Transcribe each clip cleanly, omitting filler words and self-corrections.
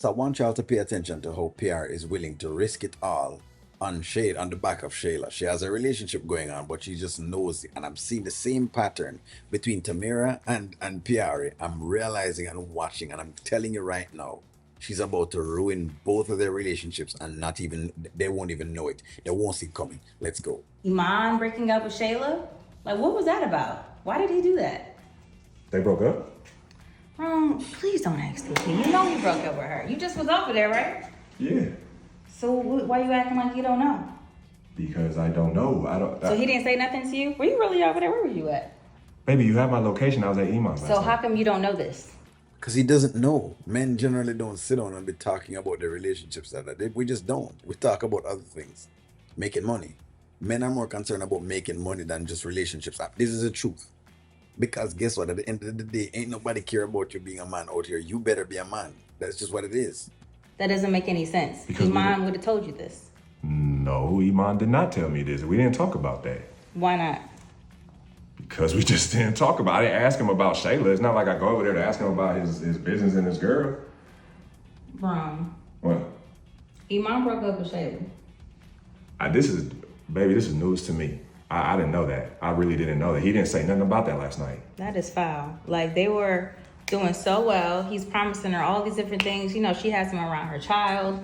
So I want y'all to pay attention to how PR is willing to risk it all on Shade on the back of Shayla. She has a relationship going on, but she just knows it. And I'm seeing the same pattern between Tamira and Piarry. I'm realizing and watching, and I'm telling you right now, she's about to ruin both of their relationships and not even they won't even know it. They won't see it coming. Let's go. Iman breaking up with Shayla? Like, what was that about? Why did he do that? They broke up? Please don't ask this. You know he broke up with her. You just was over there, right? Yeah. So why you acting like you don't know? Because I don't know. So he didn't say nothing to you? Were you really over there? Where were you at? Baby, you have my location. I was at Iman's. So how come you don't know this? Because he doesn't know. Men generally don't sit down and be talking about their relationships that day. We just don't. We talk about other things. Making money. Men are more concerned about making money than just relationships. This is the truth. Because guess what? At the end of the day, ain't nobody care about you being a man out here. You better be a man. That's just what it is. That doesn't make any sense. Because Iman would have told you this. No, Iman did not tell me this. We didn't talk about that. Why not? Because we just didn't talk about it. I didn't ask him about Shayla. It's not like I go over there to ask him about his business and his girl. Rone. What? Iman broke up with Shayla. This is news to me. I didn't know that. I really didn't know that. He didn't say nothing about that last night. That is foul. Like, they were doing so well. He's promising her all these different things. You know, she has him around her child.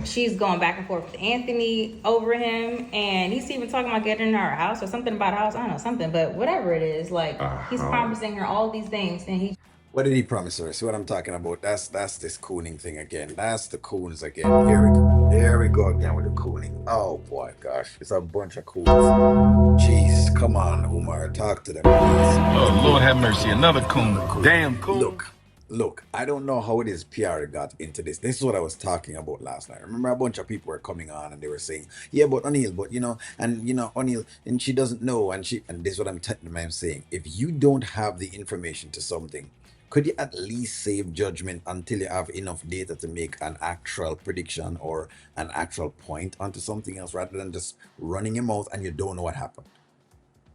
She's going back and forth with Anthony over him. And he's even talking about getting her a house or something about a house. I don't know, something. But whatever it is, like, he's promising her all these things. And he... What did he promise her? See what I'm talking about? That's this cooning thing again. That's the coons again. Here we go. There we go again with the cooning. Oh boy, gosh. It's a bunch of coons. Jeez, come on, Umar. Talk to them, please. Oh, Lord have mercy. Another coon. Damn coon. Look, I don't know how it is PR got into this. This is what I was talking about last night. Remember, a bunch of people were coming on and they were saying, yeah, but O'Neill, but O'Neill, and she doesn't know, and this is what I'm saying. If you don't have the information to something, could you at least save judgment until you have enough data to make an actual prediction or an actual point onto something else rather than just running your mouth and you don't know what happened?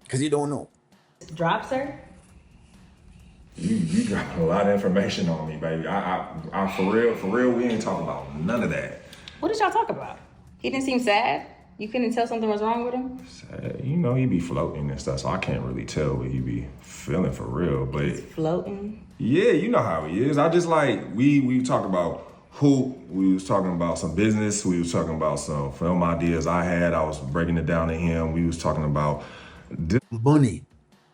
Because you don't know. Drops her? You dropped a lot of information on me, baby. I for real, we ain't talking about none of that. What did y'all talk about? He didn't seem sad? You couldn't tell something was wrong with him? Sad. You know, he be floating and stuff, so I can't really tell what he be feeling for real. But He's floating? yeah, you know how he is. I just like, we talk about hoop. We was talking about some business. We was talking about some film ideas I had. I was breaking it down to him. We was talking about money.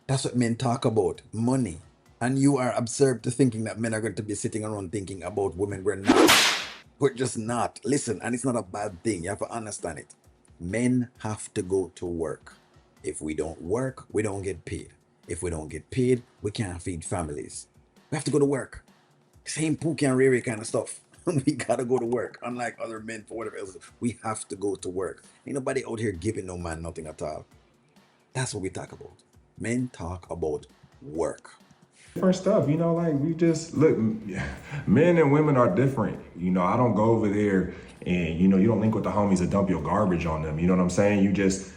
That's what men talk about. Money. And you are absurd to thinking that men are going to be sitting around thinking about women. We're not. We're just not. Listen, and it's not a bad thing. You have to understand it. Men have to go to work. If we don't work, we don't get paid. If we don't get paid, we can't feed families. We have to go to work. Same Pookie and Riri kind of stuff. We gotta go to work. Unlike other men for whatever else, we have to go to work. Ain't nobody out here giving no man nothing at all. That's what we talk about. Men talk about work. different stuff, you know, like we just look, men and women are different. You know, I don't go over there and, you know, you don't link with the homies and dump your garbage on them. You know what I'm saying? You just,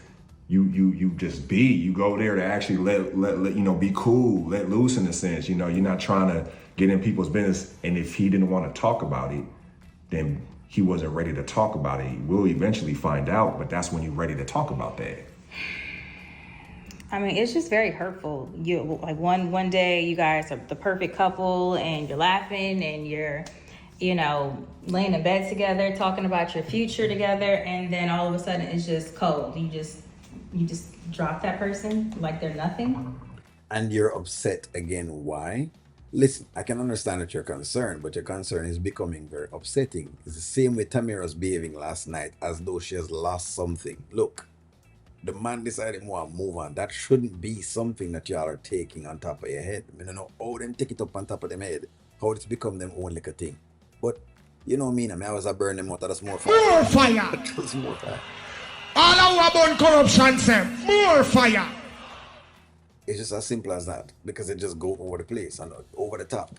you just be, you go there to actually let, you know, be cool, let loose in a sense. You know, you're not trying to get in people's business. And if he didn't want to talk about it, then he wasn't ready to talk about it. We'll eventually find out, but that's when you're ready to talk about that. I mean, it's just very hurtful. You like one day you guys are the perfect couple and you're laughing and you're, you know, laying in bed together, talking about your future together, and then all of a sudden it's just cold. You just drop that person like they're nothing. And you're upset again. Why? Listen, I can understand that you're concerned, but your concern is becoming very upsetting. It's the same way Tamira's behaving last night, as though she has lost something. Look, the man decided he want to move on. That shouldn't be something that y'all are taking on top of your head. I don't know how them take it up on top of them head, how it's become them own like a thing. But you know me, I was a burn them out, that's more fire. More fire! That's more fire. All our about corruption, sir. More fire! It's just as simple as that, because it just go over the place and over the top.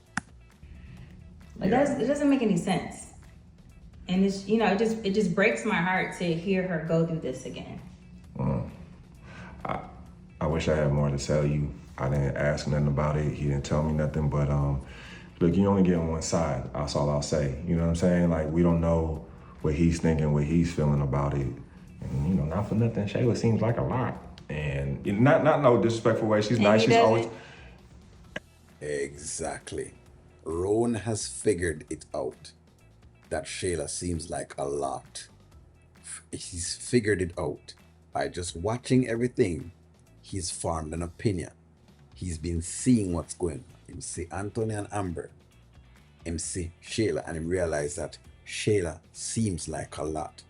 Like it doesn't make any sense. And it's, you know, it just breaks my heart to hear her go through this again. I wish I had more to tell you. I didn't ask nothing about it. He didn't tell me nothing, but look, you only get on one side. That's all I'll say. You know what I'm saying? Like, we don't know what he's thinking, what he's feeling about it. And, you know, not for nothing, Shayla seems like a lot. And not no disrespectful way. She's And nice. he She's always. doesn't. Exactly. Rone has figured it out that Shayla seems like a lot. He's figured it out. By just watching everything, he's formed an opinion. He's been seeing what's going on. Him see Anthony and Amber. Him see Shayla and him realize that Shayla seems like a lot.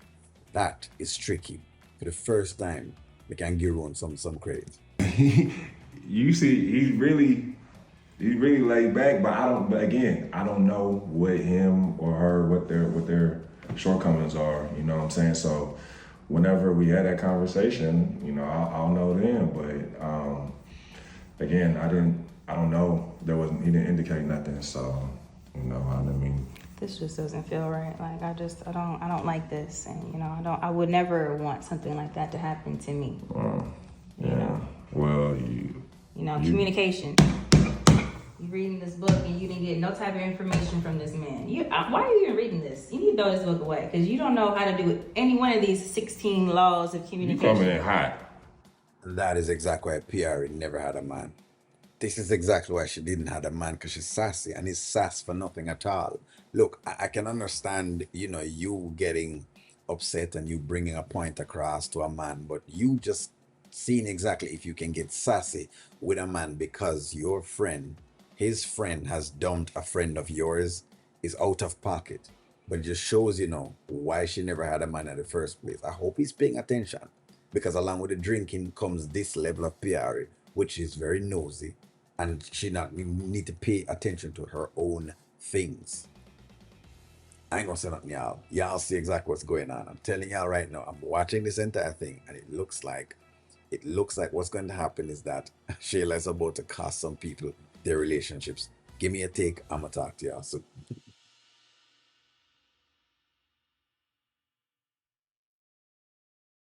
That is tricky. For the first time, we can give Rone some credit. You see, he's really laid back, but I don't. But again, I don't know what him or her what their shortcomings are. You know what I'm saying? So whenever we had that conversation, you know, I'll know then. But again, I don't know. He didn't indicate nothing. So you know, I mean. This just doesn't feel right. Like I don't like this, and you know, I would never want something like that to happen to me. Yeah. You know? Well, Communication. You reading this book and you didn't get no type of information from this man. Why are you even reading this? You need to throw this book away because you don't know how to do any one of these 16 laws of you communication. coming in hot. And that is exactly why Piarry never had a man. This is exactly why she didn't have a man, because she's sassy, and it's sass for nothing at all. Look, I can understand, you getting upset and you bringing a point across to a man, but you just seeing exactly if you can get sassy with a man because his friend has dumped a friend of yours, is out of pocket. But it just shows, why she never had a man in the first place. I hope he's paying attention, because along with the drinking comes this level of Piarry, which is very nosy, and she not need to pay attention to her own things. I ain't gonna say nothing, y'all. Y'all see exactly what's going on. I'm telling y'all right now. I'm watching this entire thing, and it looks like what's going to happen is that Shayla is about to cost some people their relationships. Give me a take. I'm gonna talk to y'all soon.